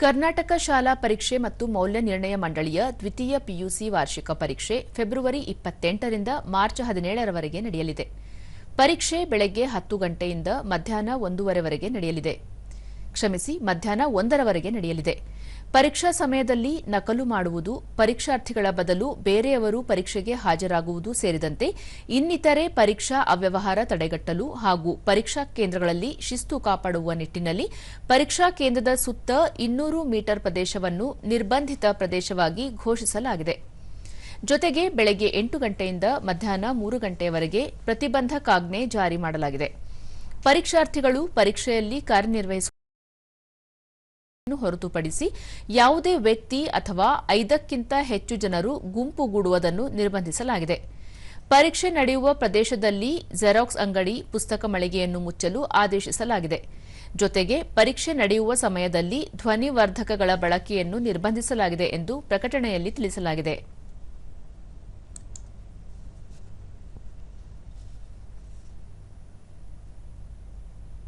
ಕರ್ನಾಟಕ ಶಾಲಾ ಪರೀಕ್ಷೆ ಮತ್ತು ಮೌಲ್ಯ ನಿರ್ಣಯ ಮಂಡಳಿಯ ದ್ವಿತೀಯ ಪಿಯುಸಿ ವಾರ್ಷಿಕ ಪರೀಕ್ಷೆ ಫೆಬ್ರವರಿ 28ರಿಂದ ಮಾರ್ಚ್ 17ರವರೆಗೆ ನಡೆಯಲಿದೆ. ಪರೀಕ್ಷೆ ಬೆಳಗ್ಗೆ 10 ಗಂಟೆಯಿಂದ ಮಧ್ಯಾಹ್ನ 1:30ವರೆಗೆ ನಡೆಯಲಿದೆ. ಮಧ್ಯಾಹ್ನ 1ರವರೆಗೆ ನಡೆಯಲಿದೆ. ಪರೀಕ್ಷಾ ಸಮಯದಲ್ಲಿ ನಕಲು ಮಾಡುವುದು, ಪರೀಕ್ಷಾರ್ಥಿಗಳ ಬದಲು ಬೇರೆಯವರು ಪರೀಕ್ಷೆಗೆ ಹಾಜರಾಗುವುದು ಸೇರಿದಂತೆ ಇನ್ನಿತರೆ ಪರೀಕ್ಷಾ ಅವ್ಯವಹಾರ ತಡೆಗಟ್ಟಲು ಹಾಗೂ ಪರೀಕ್ಷಾ ಕೇಂದ್ರಗಳಲ್ಲಿ ಶಿಸ್ತು ಕಾಪಾಡುವ ನಿಟ್ಟಿನಲ್ಲಿ ಪರೀಕ್ಷಾ ಕೇಂದ್ರದ ಸುತ್ತ 200 ಮೀಟರ್ ಪ್ರದೇಶವನ್ನು ನಿರ್ಬಂಧಿತ ಪ್ರದೇಶವಾಗಿ ಘೋಷಿಸಲಾಗಿದೆ. ಜೊತೆಗೆ ಬೆಳಗ್ಗೆ 8 ಗಂಟೆಯಿಂದ ಮಧ್ಯಾಹ್ನ 3 ಗಂಟೆಯವರೆಗೆ ಪ್ರತಿಬಂಧಕಾಜ್ಞೆ ಜಾರಿ ಮಾಡಲಾಗಿದೆ. ಪರೀಕ್ಷಾರ್ಥಿಗಳು ಪರೀಕ್ಷೆಯಲ್ಲಿ ಕಾರ್ಯನಿರ್ವಹಿಸುವ ಹೊರತುಪಡಿಸಿ ಯಾವುದೇ ವ್ಯಕ್ತಿ ಅಥವಾ 5ಕ್ಕಿಂತ ಹೆಚ್ಚು ಜನರು ಗುಂಪುಗೂಡುವುದನ್ನು ನಿರ್ಬಂಧಿಸಲಾಗಿದೆ. ಪರೀಕ್ಷೆ ನಡೆಯುವ ಪ್ರದೇಶದಲ್ಲಿ ಜೆರಾಕ್ಸ್ ಅಂಗಡಿ, ಪುಸ್ತಕ ಮಳಿಗೆಯನ್ನು ಮುಚ್ಚಲು ಆದೇಶಿಸಲಾಗಿದೆ. ಜೊತೆಗೆ ಪರೀಕ್ಷೆ ನಡೆಯುವ ಸಮಯದಲ್ಲಿ ಧ್ವನಿವರ್ಧಕಗಳ ಬಳಕೆಯನ್ನು ನಿರ್ಬಂಧಿಸಲಾಗಿದೆ ಎಂದು ಪ್ರಕಟಣೆಯಲ್ಲಿ ತಿಳಿಸಲಾಗಿದೆ.